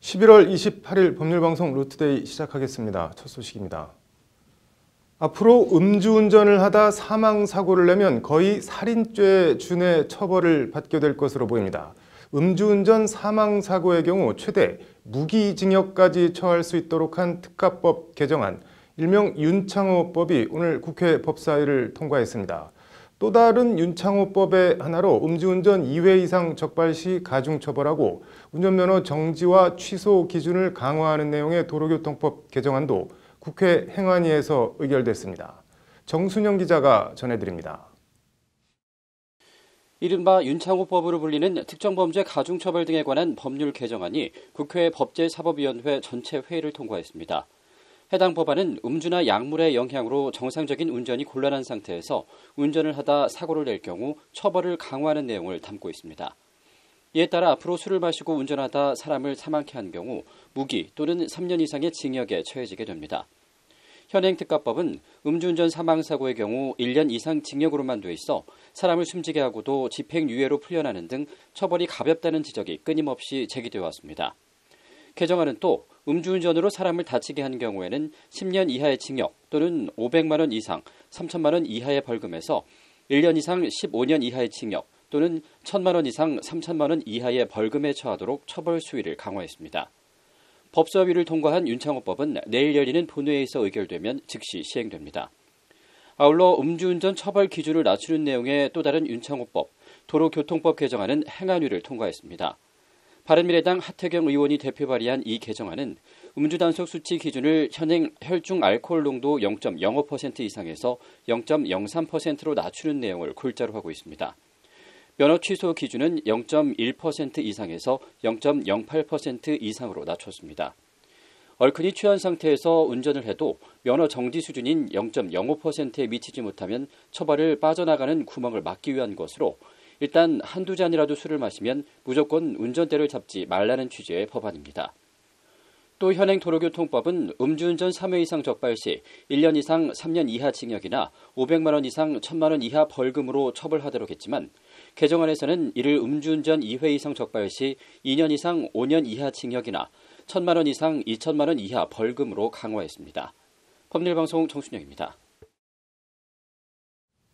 11월 28일 법률방송 루트데이 시작하겠습니다. 첫 소식입니다. 앞으로 음주운전을 하다 사망사고를 내면 거의 살인죄에 준해 처벌을 받게 될 것으로 보입니다. 음주운전 사망사고의 경우 최대 무기징역까지 처할 수 있도록 한 특가법 개정안, 일명 윤창호법이 오늘 국회 법사위를 통과했습니다. 또 다른 윤창호법의 하나로 음주운전 2회 이상 적발 시 가중처벌하고 운전면허 정지와 취소 기준을 강화하는 내용의 도로교통법 개정안도 국회 행안위에서 의결됐습니다. 정순영 기자가 전해드립니다. 이른바 윤창호법으로 불리는 특정범죄 가중처벌 등에 관한 법률 개정안이 국회 법제사법위원회 전체 회의를 통과했습니다. 해당 법안은 음주나 약물의 영향으로 정상적인 운전이 곤란한 상태에서 운전을 하다 사고를 낼 경우 처벌을 강화하는 내용을 담고 있습니다. 이에 따라 앞으로 술을 마시고 운전하다 사람을 사망케 한 경우 무기 또는 3년 이상의 징역에 처해지게 됩니다. 현행 특가법은 음주운전 사망사고의 경우 1년 이상 징역으로만 돼 있어 사람을 숨지게 하고도 집행유예로 풀려나는 등 처벌이 가볍다는 지적이 끊임없이 제기되어 왔습니다. 개정안은 또 음주운전으로 사람을 다치게 한 경우에는 10년 이하의 징역 또는 500만 원 이상 3천만 원 이하의 벌금에서 1년 이상 15년 이하의 징역 또는 1천만 원 이상 3천만 원 이하의 벌금에 처하도록 처벌 수위를 강화했습니다. 법사위를 통과한 윤창호법은 내일 열리는 본회의에서 의결되면 즉시 시행됩니다. 아울러 음주운전 처벌 기준을 낮추는 내용의 또 다른 윤창호법, 도로교통법 개정안은 행안위를 통과했습니다. 바른미래당 하태경 의원이 대표 발의한 이 개정안은 음주단속 수치 기준을 현행 혈중 알코올 농도 0.05% 이상에서 0.03%로 낮추는 내용을 골자로 하고 있습니다. 면허 취소 기준은 0.1% 이상에서 0.08% 이상으로 낮췄습니다. 얼큰이 취한 상태에서 운전을 해도 면허 정지 수준인 0.05%에 미치지 못하면 처벌을 빠져나가는 구멍을 막기 위한 것으로 일단 한두 잔이라도 술을 마시면 무조건 운전대를 잡지 말라는 취지의 법안입니다. 또 현행 도로교통법은 음주운전 3회 이상 적발 시 1년 이상 3년 이하 징역이나 500만 원 이상 1천만 원 이하 벌금으로 처벌하도록 했지만 개정안에서는 이를 음주운전 2회 이상 적발 시 2년 이상 5년 이하 징역이나 1천만 원 이상 2천만 원 이하 벌금으로 강화했습니다. 법률방송 정순영입니다.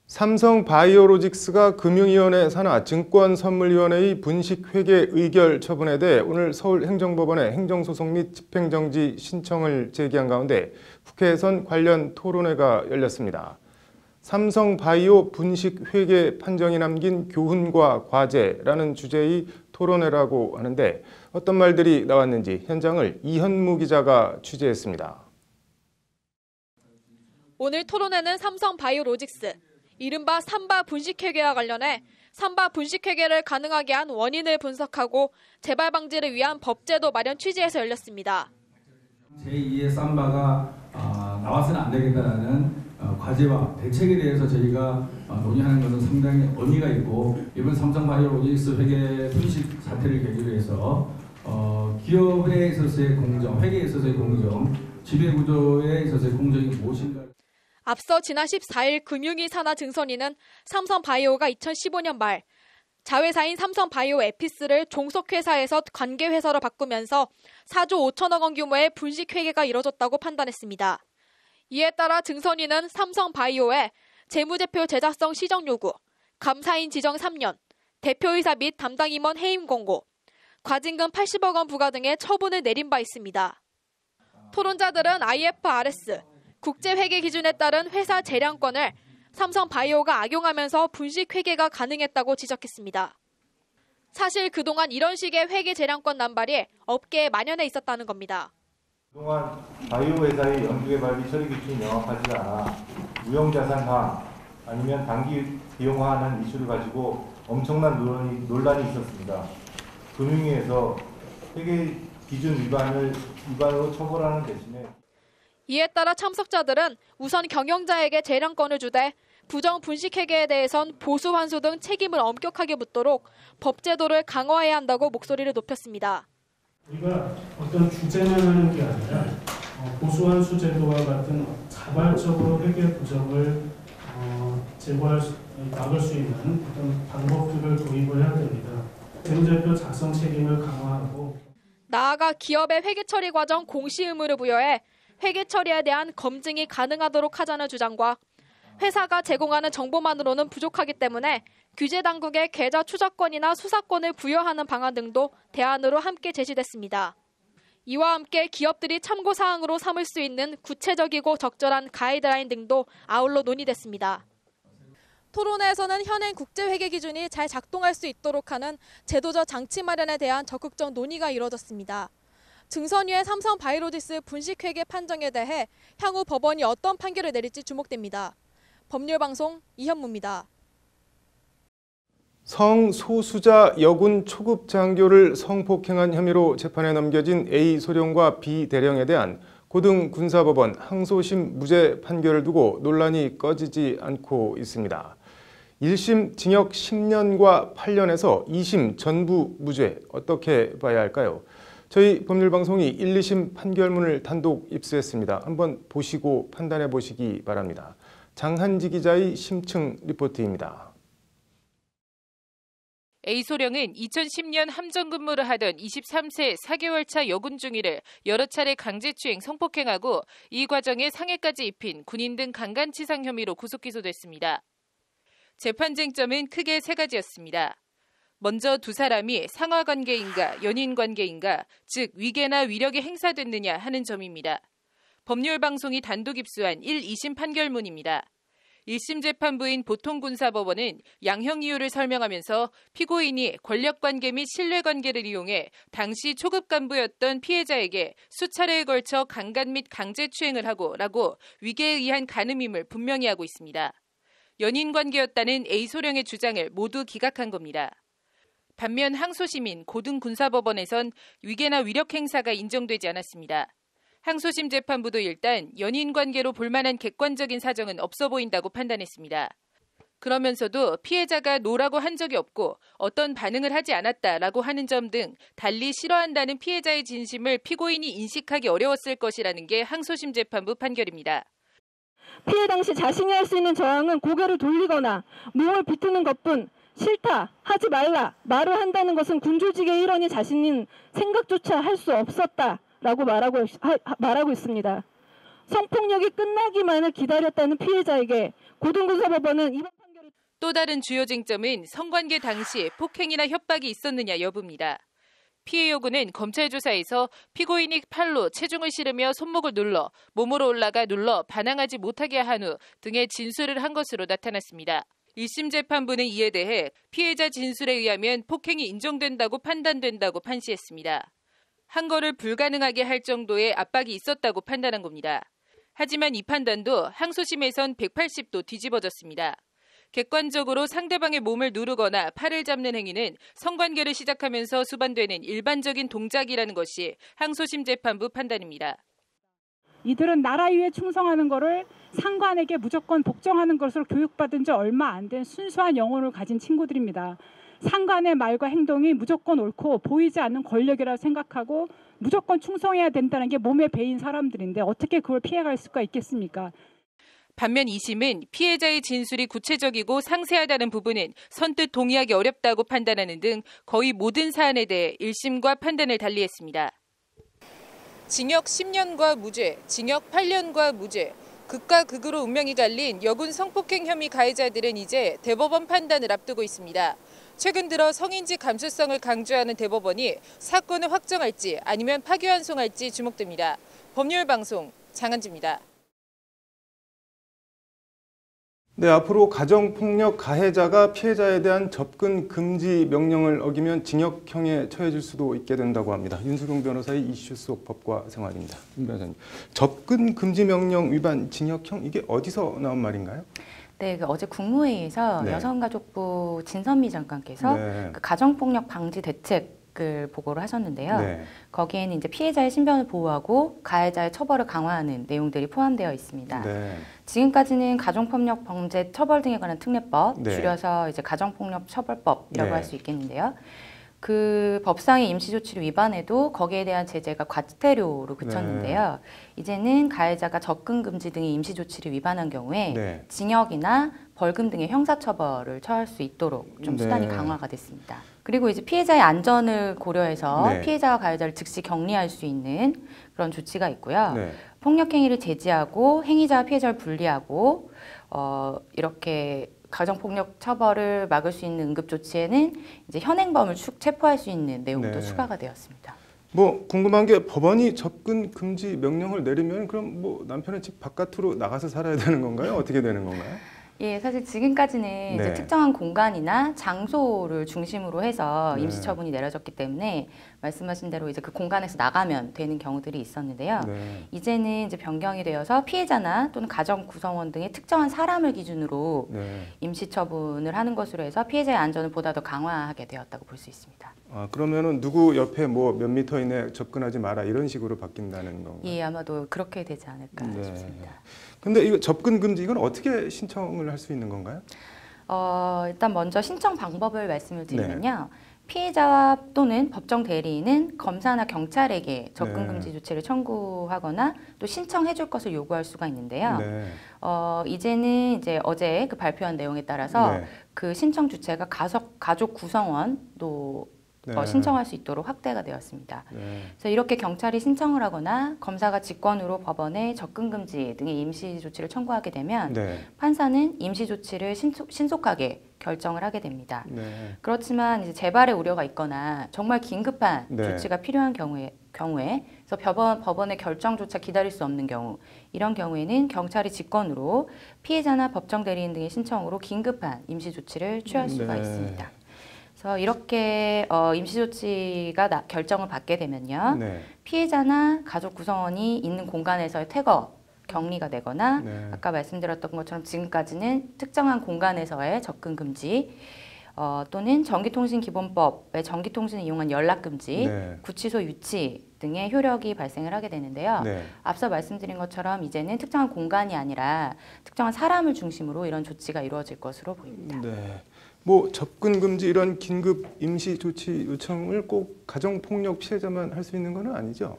삼성바이오로직스가 금융위원회 산하 증권선물위원회의 분식회계 의결 처분에 대해 오늘 서울행정법원에 행정소송 및 집행정지 신청을 제기한 가운데 국회에선 관련 토론회가 열렸습니다. 삼성바이오 분식회계 판정이 남긴 교훈과 과제라는 주제의 토론회라고 하는데 어떤 말들이 나왔는지 현장을 이현무 기자가 취재했습니다. 오늘 토론회는 삼성바이오로직스, 이른바 삼바 분식회계와 관련해 삼바 분식회계를 가능하게 한 원인을 분석하고 재발 방지를 위한 법제도 마련 취지에서 열렸습니다. 제2의 삼바가 나와서는 안 되겠다라는 과제와 대책에 대해서 저희가 논의하는 것은 상당히 의미가 있고 이번 삼성바이오로직스 회계 분식 사태를 계기로 해서 기업에 있어서의 공정, 회계에 있어서의 공정, 지배구조에 있어서의 공정이 무엇인가. 앞서 지난 14일 금융위 산하 증선위는 삼성바이오가 2015년 말 자회사인 삼성바이오 에피스를 종속회사에서 관계회사로 바꾸면서 4조 5천억 원 규모의 분식회계가 이뤄졌다고 판단했습니다. 이에 따라 증선위는 삼성바이오에 재무제표 제작성 시정 요구, 감사인 지정 3년, 대표이사 및 담당 임원 해임 공고, 과징금 80억 원 부과 등의 처분을 내린 바 있습니다. 토론자들은 IFRS, 국제회계 기준에 따른 회사 재량권을 삼성바이오가 악용하면서 분식회계가 가능했다고 지적했습니다. 사실 그동안 이런 식의 회계 재량권 남발이 업계에 만연해 있었다는 겁니다. 그동안 바이오 회사의 연구개발 및 처리 기준이 명확하지 않아 무형자산화 아니면 단기 비용화하는 이슈를 가지고 엄청난 논란이 있었습니다. 금융위에서 회계 기준 위반으로 처벌하는 대신에 이에 따라 참석자들은 우선 경영자에게 재량권을 주되 부정 분식회계에 대해선 보수 환수 등 책임을 엄격하게 묻도록 법제도를 강화해야 한다고 목소리를 높였습니다. 우리가 어떤 규제만 하는 게 아니라 보수 환수 제도와 같은 자발적으로 회계 부정을 막을 수 있는 어떤 방법들을 도입을 해야 됩니다. 재무제표 작성 책임을 강화하고 나아가 기업의 회계 처리 과정 공시 의무를 부여해 회계 처리에 대한 검증이 가능하도록 하자는 주장과 회사가 제공하는 정보만으로는 부족하기 때문에 규제 당국에 계좌 추적권이나 수사권을 부여하는 방안 등도 대안으로 함께 제시됐습니다. 이와 함께 기업들이 참고사항으로 삼을 수 있는 구체적이고 적절한 가이드라인 등도 아울러 논의됐습니다. 토론회에서는 현행 국제회계 기준이 잘 작동할 수 있도록 하는 제도적 장치 마련에 대한 적극적 논의가 이뤄졌습니다. 증선위의 삼성바이오로직스 분식회계 판정에 대해 향후 법원이 어떤 판결을 내릴지 주목됩니다. 법률방송 이현무입니다. 성소수자 여군 초급 장교를 성폭행한 혐의로 재판에 넘겨진 A 소령과 B 대령에 대한 고등군사법원 항소심 무죄 판결을 두고 논란이 꺼지지 않고 있습니다. 1심 징역 10년과 8년에서 2심 전부 무죄, 어떻게 봐야 할까요? 저희 법률방송이 1, 2심 판결문을 단독 입수했습니다. 한번 보시고 판단해 보시기 바랍니다. 장한지 기자의 심층 리포트입니다. A소령은 2010년 함정근무를 하던 23세 4개월 차 여군 중위를 여러 차례 강제추행 성폭행하고 이 과정에 상해까지 입힌 군인 등 강간치상 혐의로 구속 기소됐습니다. 재판 쟁점은 크게 세 가지였습니다. 먼저 두 사람이 상하관계인가 연인관계인가, 즉 위계나 위력이 행사됐느냐 하는 점입니다. 법률방송이 단독 입수한 1, 2심 판결문입니다. 1심 재판부인 보통군사법원은 양형 이유를 설명하면서 피고인이 권력관계 및 신뢰관계를 이용해 당시 초급 간부였던 피해자에게 수차례에 걸쳐 강간 및 강제추행을 하고 라고 위계에 의한 간음임을 분명히 하고 있습니다. 연인관계였다는 A소령의 주장을 모두 기각한 겁니다. 반면 항소심인 고등군사법원에선 위계나 위력 행사가 인정되지 않았습니다. 항소심 재판부도 일단 연인관계로 볼만한 객관적인 사정은 없어 보인다고 판단했습니다. 그러면서도 피해자가 노라고 한 적이 없고 어떤 반응을 하지 않았다라고 하는 점 등 달리 싫어한다는 피해자의 진심을 피고인이 인식하기 어려웠을 것이라는 게 항소심 재판부 판결입니다. 피해 당시 자신이 할 수 있는 저항은 고개를 돌리거나 몸을 비트는 것뿐 싫다, 하지 말라, 말을 한다는 것은 군조직의 일원이 자신인 생각조차 할 수 없었다라고 말하고 있습니다. 성폭력이 끝나기만을 기다렸다는 피해자에게 고등군사법원은 이번 판결을 또 다른 주요 쟁점은 성관계 당시 폭행이나 협박이 있었느냐 여부입니다. 피해 여군은 검찰 조사에서 피고인이 팔로 체중을 실으며 손목을 눌러 몸으로 올라가 눌러 반항하지 못하게 한 후 등의 진술을 한 것으로 나타났습니다. 1심 재판부는 이에 대해 피해자 진술에 의하면 폭행이 인정된다고 판단된다고 판시했습니다. 한 거를 불가능하게 할 정도의 압박이 있었다고 판단한 겁니다. 하지만 이 판단도 항소심에선 180도 뒤집어졌습니다. 객관적으로 상대방의 몸을 누르거나 팔을 잡는 행위는 성관계를 시작하면서 수반되는 일반적인 동작이라는 것이 항소심 재판부 판단입니다. 이들은 나라 위에 충성하는 것을 상관에게 무조건 복종하는 것으로 교육받은 지 얼마 안 된 순수한 영혼을 가진 친구들입니다. 상관의 말과 행동이 무조건 옳고 보이지 않는 권력이라고 생각하고 무조건 충성해야 된다는 게 몸에 배인 사람들인데 어떻게 그걸 피해갈 수가 있겠습니까? 반면 2심은 피해자의 진술이 구체적이고 상세하다는 부분은 선뜻 동의하기 어렵다고 판단하는 등 거의 모든 사안에 대해 1심과 판단을 달리했습니다. 징역 10년과 무죄, 징역 8년과 무죄, 극과 극으로 운명이 갈린 여군 성폭행 혐의 가해자들은 이제 대법원 판단을 앞두고 있습니다. 최근 들어 성인지 감수성을 강조하는 대법원이 사건을 확정할지 아니면 파기환송할지 주목됩니다. 법률방송 장한지입니다. 네, 앞으로 가정폭력 가해자가 피해자에 대한 접근 금지 명령을 어기면 징역형에 처해질 수도 있게 된다고 합니다. 윤수룡 변호사의 이슈 속 법과 생활입니다. 윤 변호사님, 접근 금지 명령 위반 징역형 이게 어디서 나온 말인가요? 네, 어제 국무회의에서 네. 여성가족부 진선미 장관께서 네. 그 가정폭력 방지 대책을 보고를 하셨는데요. 네. 거기에는 이제 피해자의 신변을 보호하고 가해자의 처벌을 강화하는 내용들이 포함되어 있습니다. 네. 지금까지는 가정폭력 방제 처벌 등에 관한 특례법, 네. 줄여서 이제 가정폭력 처벌법이라고 네. 할 수 있겠는데요. 그 법상의 임시조치를 위반해도 거기에 대한 제재가 과태료로 그쳤는데요. 이제는 가해자가 접근 금지 등의 임시조치를 위반한 경우에 징역이나 벌금 등의 형사처벌을 처할 수 있도록 좀 수단이 강화가 됐습니다. 그리고 이제 피해자의 안전을 고려해서 네. 피해자와 가해자를 즉시 격리할 수 있는 그런 조치가 있고요. 네. 폭력 행위를 제지하고 행위자와 피해자를 분리하고 이렇게 가정폭력 처벌을 막을 수 있는 응급조치에는 이제 현행범을 체포할 수 있는 내용도 네. 추가가 되었습니다. 뭐 궁금한 게 법원이 접근 금지 명령을 내리면 그럼 뭐 남편은 집 바깥으로 나가서 살아야 되는 건가요? 어떻게 되는 건가요? 예, 사실 지금까지는 네. 이제 특정한 공간이나 장소를 중심으로 해서 네. 임시처분이 내려졌기 때문에 말씀하신 대로 이제 그 공간에서 나가면 되는 경우들이 있었는데요. 네. 이제는 이제 변경이 되어서 피해자나 또는 가정 구성원 등의 특정한 사람을 기준으로 네. 임시처분을 하는 것으로 해서 피해자의 안전을 보다 더 강화하게 되었다고 볼 수 있습니다. 아, 그러면은 누구 옆에 뭐 몇 미터 이내 접근하지 마라 이런 식으로 바뀐다는 건가요? 예, 아마도 그렇게 되지 않을까 네. 싶습니다. 근데 이거 접근 금지 이건 어떻게 신청을 할 수 있는 건가요? 일단 먼저 신청 방법을 말씀을 드리면요. 피해자와 또는 법정 대리인은 검사나 경찰에게 접근 금지 조치를 청구하거나 또 신청해 줄 것을 요구할 수가 있는데요. 네. 이제는 이제 어제 그 발표한 내용에 따라서 네. 그 신청 주체가 가족 구성원도 네. 신청할 수 있도록 확대가 되었습니다. 네. 그래서 이렇게 경찰이 신청을 하거나 검사가 직권으로 법원에 접근 금지 등의 임시 조치를 청구하게 되면 네. 판사는 임시 조치를 신속하게 결정을 하게 됩니다. 네. 그렇지만 이제 재발의 우려가 있거나 정말 긴급한 네. 조치가 필요한 경우에 그래서 법원의 결정조차 기다릴 수 없는 경우, 이런 경우에는 경찰이 직권으로 피해자나 법정 대리인 등의 신청으로 긴급한 임시 조치를 취할 수가 네. 있습니다. 그래서 이렇게 임시 조치가 결정을 받게 되면요, 네. 피해자나 가족 구성원이 있는 공간에서의 퇴거, 격리가 되거나 네. 아까 말씀드렸던 것처럼 지금까지는 특정한 공간에서의 접근 금지 또는 전기통신기본법의 전기통신을 이용한 연락금지, 네. 구치소 유치 등의 효력이 발생을 하게 되는데요. 네. 앞서 말씀드린 것처럼 이제는 특정한 공간이 아니라 특정한 사람을 중심으로 이런 조치가 이루어질 것으로 보입니다. 네. 뭐 접근 금지 이런 긴급 임시 조치 요청을 꼭 가정 폭력 피해자만 할 수 있는 건 아니죠?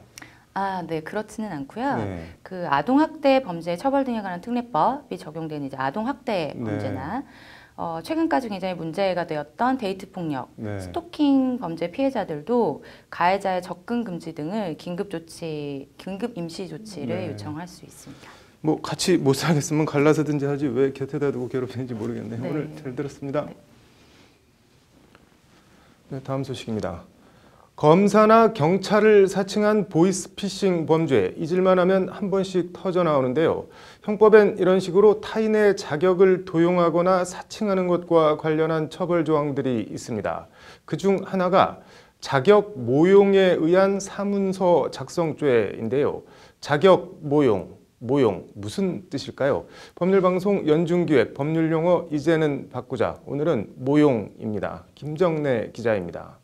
네, 그렇지는 않고요. 네. 그 아동학대 범죄 처벌 등에 관한 특례법이 적용되는 이제 아동학대 네. 범죄나 최근까지 굉장히 문제가 되었던 데이트 폭력, 네. 스토킹 범죄 피해자들도 가해자의 접근 금지 등을 긴급 임시 조치를 네. 요청할 수 있습니다. 뭐 같이 못 살겠으면 갈라서든지 하지 왜 곁에다 두고 괴롭히는지 모르겠네요. 네. 오늘 잘 들었습니다. 네. 네, 다음 소식입니다. 검사나 경찰을 사칭한 보이스피싱 범죄 잊을만 하면 한 번씩 터져 나오는데요. 형법엔 이런 식으로 타인의 자격을 도용하거나 사칭하는 것과 관련한 처벌 조항들이 있습니다. 그중 하나가 자격 모용에 의한 사문서 작성죄인데요. 자격 모용 무슨 뜻일까요? 법률방송 연중기획 법률용어 이제는 바꾸자. 오늘은 모용입니다. 김정래 기자입니다.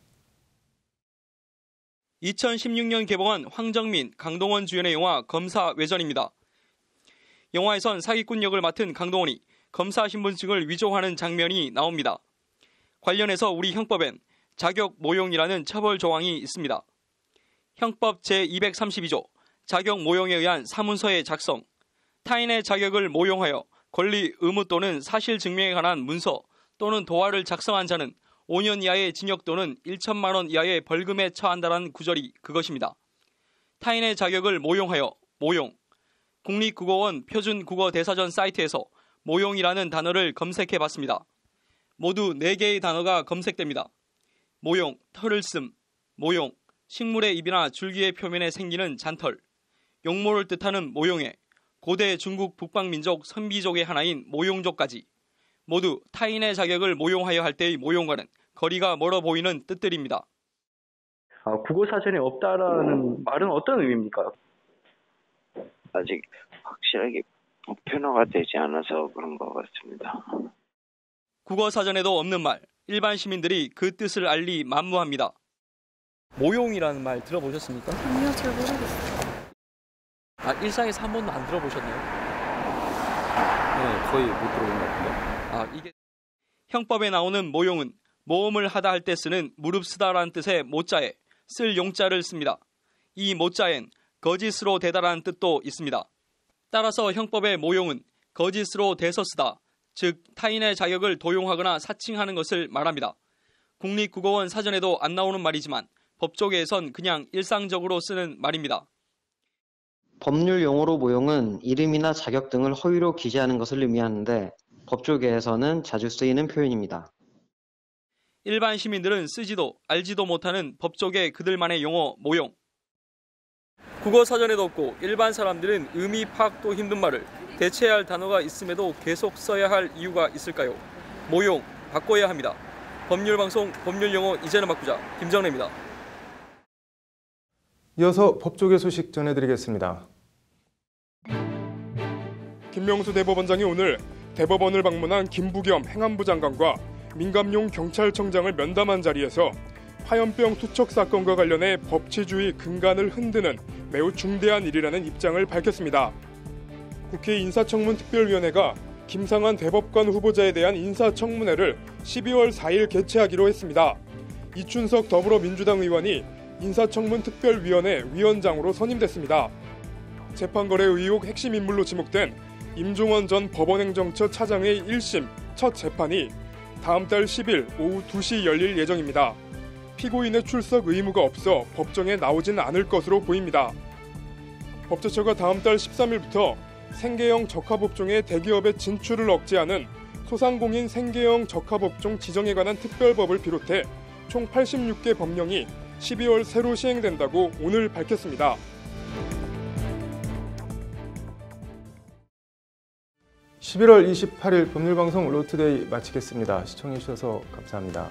2016년 개봉한 황정민, 강동원 주연의 영화 검사 외전입니다. 영화에선 사기꾼 역을 맡은 강동원이 검사 신분증을 위조하는 장면이 나옵니다. 관련해서 우리 형법엔 자격 모용이라는 처벌 조항이 있습니다. 형법 제232조 자격 모용에 의한 사문서의 작성, 타인의 자격을 모용하여 권리, 의무 또는 사실 증명에 관한 문서 또는 도화를 작성한 자는 5년 이하의 징역 또는 1천만 원 이하의 벌금에 처한다는 구절이 그것입니다. 타인의 자격을 모용하여 모용. 국립국어원 표준국어대사전 사이트에서 모용이라는 단어를 검색해 봤습니다. 모두 4개의 단어가 검색됩니다. 모용, 털을 씀, 모용, 식물의 잎이나 줄기의 표면에 생기는 잔털, 용모를 뜻하는 모용에 고대 중국 북방민족 선비족의 하나인 모용족까지 모두 타인의 자격을 모용하여 할 때의 모용과는 거리가 멀어 보이는 뜻들입니다. 국어사전에 없다라는 말은 어떤 의미입니까? 아직 확실하게 보편화가 되지 않아서 그런 것 같습니다. 국어사전에도 없는 말, 일반 시민들이 그 뜻을 알리 만무합니다. 모용이라는 말 들어보셨습니까? 아니요, 잘 모르겠어요. 일상에서 한 번도 안 들어보셨나요? 네, 거의 못 들어본 것 같은데. 이게 형법에 나오는 모용은 모험을 하다 할 때 쓰는 무릎 쓰다라는 뜻의 모자에 쓸 용자를 씁니다. 이 모자엔 거짓으로 대다라는 뜻도 있습니다. 따라서 형법의 모용은 거짓으로 대서 쓰다, 즉 타인의 자격을 도용하거나 사칭하는 것을 말합니다. 국립국어원 사전에도 안 나오는 말이지만 법조계에선 그냥 일상적으로 쓰는 말입니다. 법률 용어로 모용은 이름이나 자격 등을 허위로 기재하는 것을 의미하는데 법조계에서는 자주 쓰이는 표현입니다. 일반 시민들은 쓰지도 알지도 못하는 법조계 그들만의 용어 모용. 국어 사전에도 없고 일반 사람들은 의미 파악도 힘든 말을 대체해야 할 단어가 있음에도 계속 써야 할 이유가 있을까요? 모용, 바꿔야 합니다. 법률방송 법률용어 이제는 바꾸자 김정래입니다. 이어서 법조계 소식 전해드리겠습니다. 김명수 대법원장이 오늘 대법원을 방문한 김부겸 행안부 장관과 민감용 경찰청장을 면담한 자리에서 화염병 투척 사건과 관련해 법치주의 근간을 흔드는 매우 중대한 일이라는 입장을 밝혔습니다. 국회 인사청문특별위원회가 김상환 대법관 후보자에 대한 인사청문회를 12월 4일 개최하기로 했습니다. 이춘석 더불어민주당 의원이 인사청문특별위원회 위원장으로 선임됐습니다. 재판거래 의혹 핵심 인물로 지목된 임종원 전 법원행정처 차장의 1심 첫 재판이 다음 달 10일 오후 2시 열릴 예정입니다. 피고인의 출석 의무가 없어 법정에 나오진 않을 것으로 보입니다. 법제처가 다음 달 13일부터 생계형 적합업종의 대기업의 진출을 억제하는 소상공인 생계형 적합업종 지정에 관한 특별법을 비롯해 총 86개 법령이 12월 새로 시행된다고 오늘 밝혔습니다. (11월 28일) 법률방송 로투데이 마치겠습니다. 시청해주셔서 감사합니다.